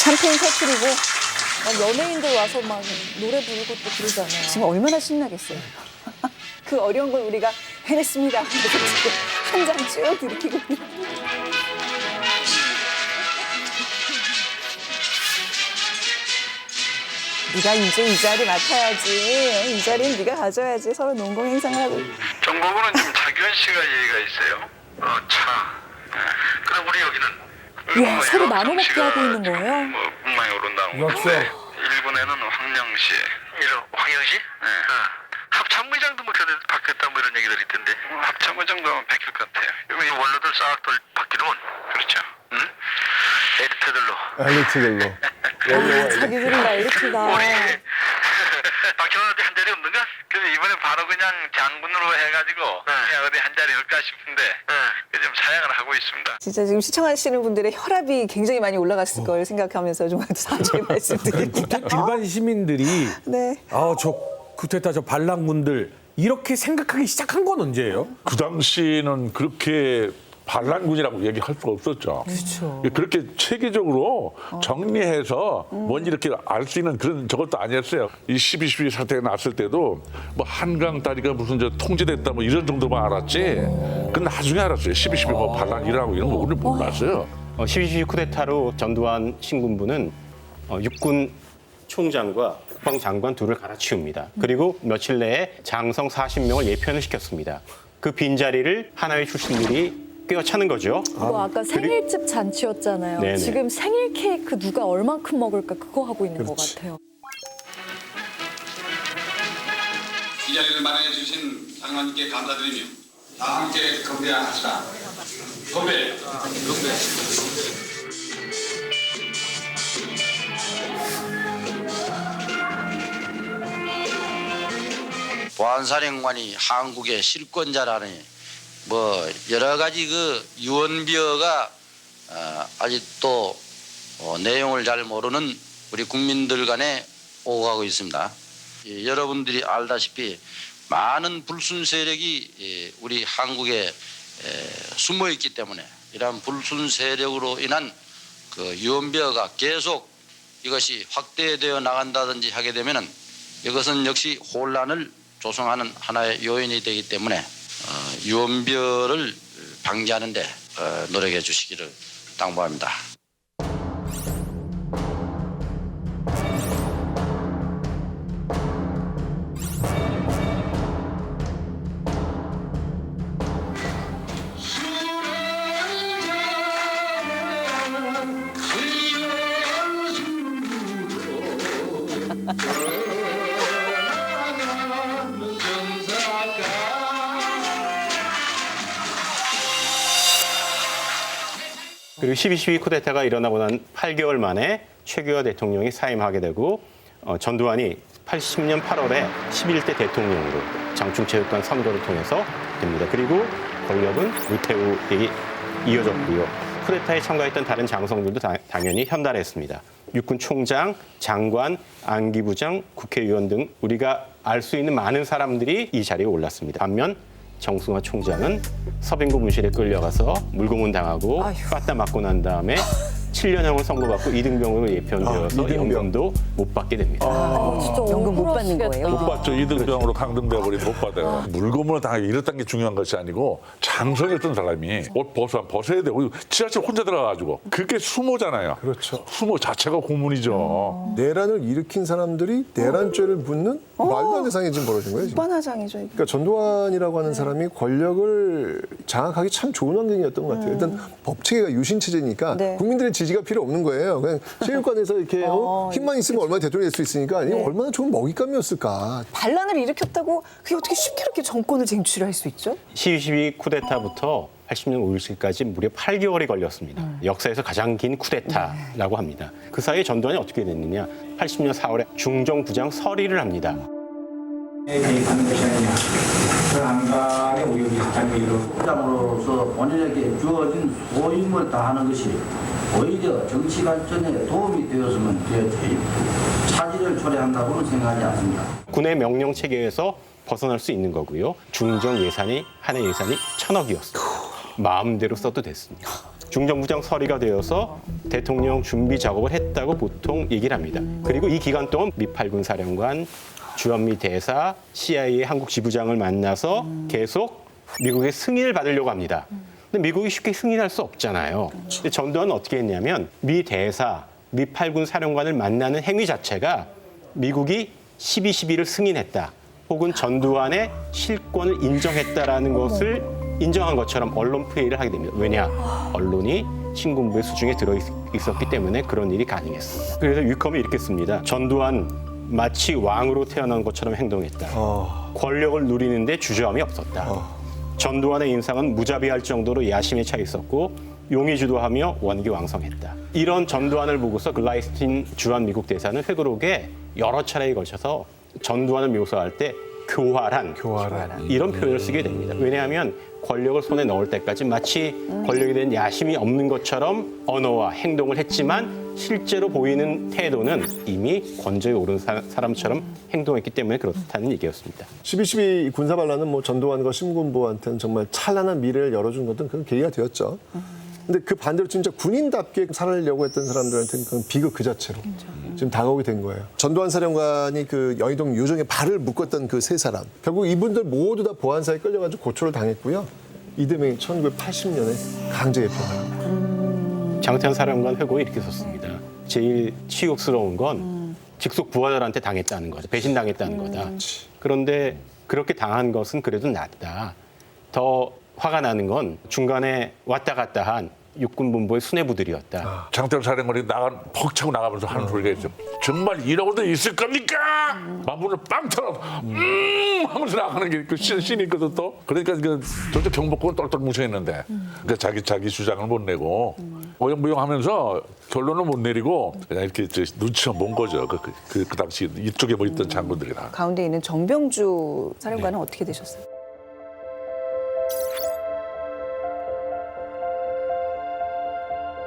샴페인 터뜨리고 막 연예인들 와서 막 노래 부르고 또 그러잖아요. 지금 얼마나 신나겠어요. 그 어려운 걸 우리가 해냈습니다. 한 장 쭉 들이키고. 네가 이제 이 자리 맡아야지. 이 자리는 네가 가져야지. 서로 농공 행상을 하고. 정보부는 지금 장기현 씨가 얘기가 있어요. 차. 그럼 우리 여기는 와, 서로 나눠 먹게 하고 있는 거예요? 뭐 분명히 오른다고. 역시. 일본에는 황영 씨. 황영 씨? 네. 합참의장도 뭐 견에 바뀌었다 뭐 이런 얘기들이 있던데. 합참의장도 아마 바뀔 것 같아요. 이 원로들 싹 바뀌는 그렇죠. 응? 에디터들로. 엘리트들로. 자기들은 난리치다. 우리 박형한테 한 자리 없는가? 그래서 이번에 바로 그냥 장군으로 해가지고 그냥 어디 한 자리 올까 싶은데 좀 사양을 하고 있습니다. 진짜 지금 시청하시는 분들의 혈압이 굉장히 많이 올라갔을 걸 생각하면서 좀 사죄의 말씀드립니다. 일반 시민들이 네. 저 쿠데타 저 반란군들 이렇게 생각하기 시작한 건 언제예요? 그 당시는 그렇게 반란군이라고 얘기할 수가 없었죠. 그렇죠. 그렇게 체계적으로 정리해서 뭔지 이렇게 알 수 있는 그런 저것도 아니었어요. 이 12.12 사태가 났을 때도 뭐 한강 다리가 무슨 저 통제됐다 뭐 이런 정도만 알았지. 그건 나중에 알았어요. 12.12 뭐 반란이라고 이런 거 우리는 몰랐어요. 12.12 쿠데타로 전두환 신군부는 육군 총장과 국방장관 둘을 갈아치웁니다. 그리고 며칠 내에 장성 40명을 예편을 시켰습니다. 그 빈자리를 하나의 출신들이 꿰어차는 거죠. 그거 아까 생일집 잔치였잖아요. 네네. 지금 생일 케이크 누가 얼만큼 먹을까 그거 하고 있는 것 같아요. 이 자리를 마련해 주신 장관님께 감사드리며 다 함께 건배합시다. 건배. 보안사령관이 한국의 실권자라니 뭐 여러 가지 그 유언비어가 아직도 내용을 잘 모르는 우리 국민들 간에 오고 가고 있습니다. 여러분들이 알다시피 많은 불순 세력이 우리 한국에 숨어 있기 때문에 이러한 불순 세력으로 인한 그 유언비어가 계속 이것이 확대되어 나간다든지 하게 되면은 이것은 역시 혼란을 조성하는 하나의 요인이 되기 때문에 유언비어를 방지하는 데 노력해 주시기를 당부합니다. 그리고 12.12 쿠데타가 일어나고 난 8개월 만에 최규하 대통령이 사임하게 되고 전두환이 80년 8월에 11대 대통령으로 장충체육관 선거를 통해서 됩니다. 그리고 권력은 노태우에게 이어졌고요. 쿠데타에 참가했던 다른 장성들도 당연히 현달했습니다. 육군 총장, 장관, 안기부장, 국회의원 등 우리가 알 수 있는 많은 사람들이 이 자리에 올랐습니다. 반면 정승화 총장은 서빙고 문실에 끌려가서 물고문 당하고 빠따 맞고 난 다음에 7년형을 선고받고 이등병으로 예편되어서 연금도 못 받게 됩니다. 진짜 연금 못 받는 거예요? 못 받죠. 이등병으로 강등돼 버리면 못 받아요. 물고문을 당하게 이랬던 게 중요한 것이 아니고 장성했던 사람이 옷 벗어야 되고 지하철 혼자 들어가가지고 그게 수모잖아요. 그렇죠. 수모 자체가 고문이죠. 내란을 일으킨 사람들이 내란죄를 묻는 말도 안 되는 상황이 지금 벌어진 거예요. 지금. 뻔하장이죠. 그러니까 전두환이라고 하는 사람이 권력을 장악하기 참 좋은 환경이었던 것 같아요. 일단 법체계가 유신체제니까 네. 국민들의 지지가 필요 없는 거예요. 그냥 체육관에서 이렇게 힘만 있으면 얼마나 대통령이 될 수 있으니까 이게 얼마나 좋은 먹잇감이었을까. 반란을 일으켰다고 그게 어떻게 쉽게 이렇게 정권을 쟁취할 수 있죠? 12.12 쿠데타부터 80년 5.17까지 무려 8개월이 걸렸습니다. 역사에서 가장 긴 쿠데타라고 합니다. 그 사이에 전두환이 어떻게 됐느냐. 80년 4월에 중정부장 서리를 합니다. 개입하는 것이 아니냐. 그 안간의 오염이 장기로 부장으로서 본인에게 주어진 소임을 다하는 것이 오히려 정치 발전에 도움이 되었으면 되었지 차질을 초래한다고는 생각하지 않습니다. 군의 명령 체계에서 벗어날 수 있는 거고요. 중정 예산이 한 해 예산이 1,000억이었어요. 마음대로 써도 됐습니다. 중정부장 서리가 되어서 대통령 준비 작업을 했다고 보통 얘기를 합니다. 그리고 이 기간 동안 미 8군 사령관, 주한미 대사, CIA 한국 지부장을 만나서 계속 미국의 승인을 받으려고 합니다. 근데 미국이 쉽게 승인할 수 없잖아요. 근데 전두환은 어떻게 했냐면 미 대사, 미 8군 사령관을 만나는 행위 자체가 미국이 12.12를 승인했다. 혹은 전두환의 실권을 인정했다라는 것을 인정한 것처럼 언론 플레이를 하게 됩니다. 왜냐? 언론이 신군부의 수중에 들어있었기 때문에 그런 일이 가능했습니다. 그래서 유컴이 이렇게 씁니다. 전두환 마치 왕으로 태어난 것처럼 행동했다. 권력을 누리는데 주저함이 없었다. 전두환의 인상은 무자비할 정도로 야심에 차 있었고 용이 주도하며 원기왕성했다. 이런 전두환을 보고서 글라이스틴 주한 미국 대사는 회고록에 여러 차례에 걸쳐서 전두환을 묘사할 때 교활한 이런 표현을 쓰게 됩니다. 왜냐하면 권력을 손에 넣을 때까지 마치 권력에 대한 야심이 없는 것처럼 언어와 행동을 했지만 실제로 보이는 태도는 이미 권좌에 오른 사람처럼 행동했기 때문에 그렇다는 얘기였습니다. 12.12 군사반란은 뭐 전두환과 신군부한테는 정말 찬란한 미래를 열어준 것은 그런 계기가 되었죠. 근데 그 반대로 진짜 군인답게 살아려고 했던 사람들한테는 그건 비극 그 자체로 지금 다가오게 된 거예요. 전두환 사령관이 그 여의도 요정에 발을 묶었던 그 세 사람. 결국 이분들 모두 다 보안사에 끌려가지고 고초를 당했고요. 이듬해 1980년에 강제 개편합니다. 장태환 사령관 회고에 이렇게 썼습니다. 제일 치욕스러운 건 직속 부하들한테 당했다는 거죠. 배신당했다는 거다. 그런데 그렇게 당한 것은 그래도 낫다. 더 화가 나는 건 중간에 왔다 갔다 한 육군본부의 수뇌부들이었다. 장태환 사령관이 퍽 차고 나가면서 하는 소리가 있죠. 정말 이러고도 있을 겁니까? 마문을 빵 털어 하면서 나가는 게 그 씬이 있거든 또. 그러니까 저도 경복궁은 똘똘 뭉쳐있는데 그러니까 자기 주장을 못 내고 오영부영하면서 결론을 못 내리고 그냥 이렇게 눈치만 본 거죠. 그 당시 이쪽에 뭐 있던 장군들이나. 가운데 있는 정병주 사령관은 어떻게 되셨어요?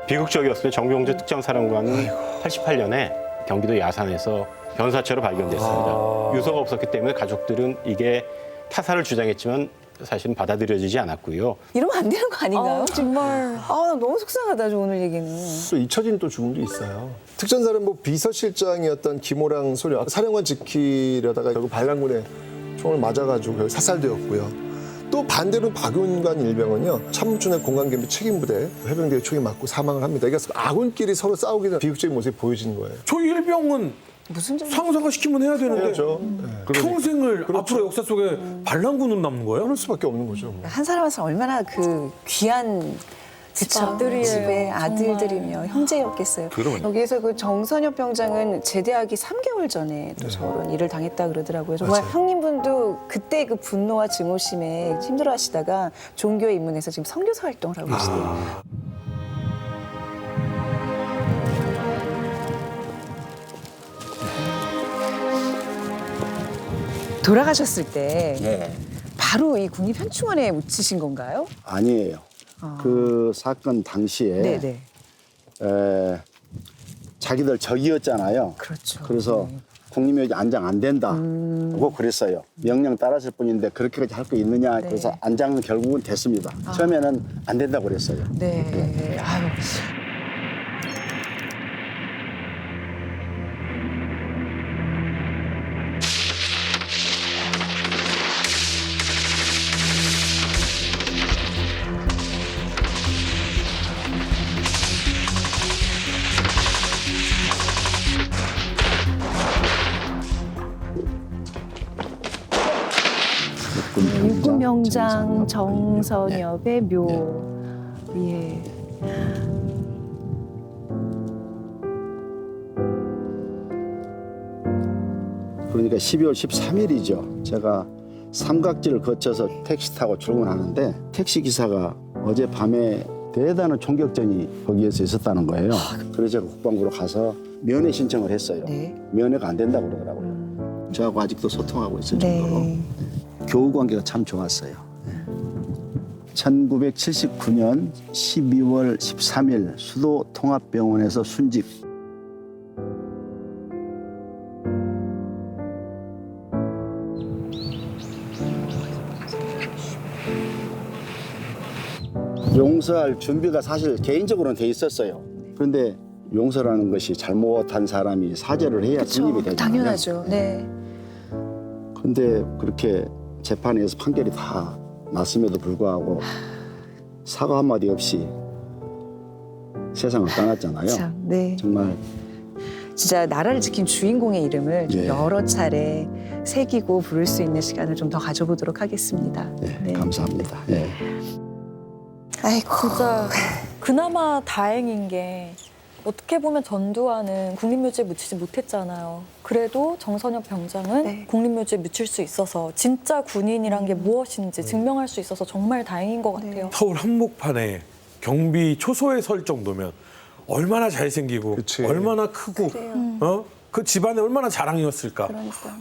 비극적이었어요. 정병주 특전사령관은 88년에 경기도 야산에서 변사체로 발견됐습니다. 유서가 없었기 때문에 가족들은 이게 타살을 주장했지만 사실은 받아들여지지 않았고요. 이러면 안 되는 거 아닌가요? 정말. 너무 속상하다, 저 오늘 얘기는. 또 잊혀진 또 죽음도 있어요. 특전사령부 비서실장이었던 김호랑 소령 사령관 지키려다가 결국 반란군에 총을 맞아가지고 결국 사살되었고요. 또 반대로 박윤관 일병은요 참춘의 공강경비 책임부대 해병대에 총이 맞고 사망을 합니다. 그러니까 아군끼리 서로 싸우기는 비극적인 모습이 보여지는 거예요. 저 일병은 무슨 점? 상사가 시키면 해야 되는데 해야죠. 평생을 앞으로 역사 속에 반란군으로 남는 거예요? 그럴 수밖에 없는 거죠. 뭐. 한 사람 한 사람 얼마나 그 귀한 집의 아들들이며 형제였겠어요. 그러면요. 여기에서 그 정선엽 병장은 제대하기 3개월 전에 또 저런 일을 당했다 그러더라고요. 정말 맞아요. 형님분도 그때 그 분노와 증오심에 힘들어하시다가 종교에 입문해서 지금 선교사 활동을 하고 계시대요. 돌아가셨을 때 네. 바로 이 국립현충원에 묻히신 건가요? 아니에요. 그 사건 당시에 네네. 자기들 적이었잖아요. 그렇죠. 그래서 국립묘지 안장 안 된다 하고 그랬어요. 명령 따랐을 뿐인데 그렇게까지 할 거 있느냐. 네. 그래서 안장은 결국은 됐습니다. 처음에는 안 된다고 그랬어요. 네. 아유. 육군명장 정선엽의 묘 위에 그러니까 12월 13일이죠. 제가 삼각지를 거쳐서 택시 타고 출근하는데 택시 기사가 어젯밤에 대단한 총격전이 거기에서 있었다는 거예요. 그래서 제가 국방부로 가서 면회 신청을 했어요. 네. 면회가 안 된다고 그러더라고요. 저하고 아직도 소통하고 있을 네. 정도로 교우 관계가 참 좋았어요. 1979년 12월 13일 수도 통합병원에서 순직. 용서할 준비가 사실 개인적으로는 돼 있었어요. 그런데 용서라는 것이 잘못한 사람이 사죄를 해야 성립이 되잖아요. 당연하죠. 네. 그런데 그렇게 재판에서 판결이 다 났음에도 불구하고 사과 한마디 없이 세상을 떠났잖아요. 참, 네. 정말 진짜 나라를 지킨 주인공의 이름을 좀 네. 여러 차례 새기고 부를 수 있는 시간을 좀 더 가져보도록 하겠습니다. 네, 감사합니다. 네. 아이고. 진짜 그나마 다행인 게 어떻게 보면 전두환은 국립묘지에 묻히지 못했잖아요. 그래도 정선엽 병장은 네. 국립묘지에 묻힐 수 있어서 진짜 군인이란 게 무엇인지 증명할 수 있어서 정말 다행인 것 같아요. 서울 한복판에 경비 초소에 설 정도면 얼마나 잘생기고 그치. 얼마나 크고 그 집안에 얼마나 자랑이었을까. 그러니까.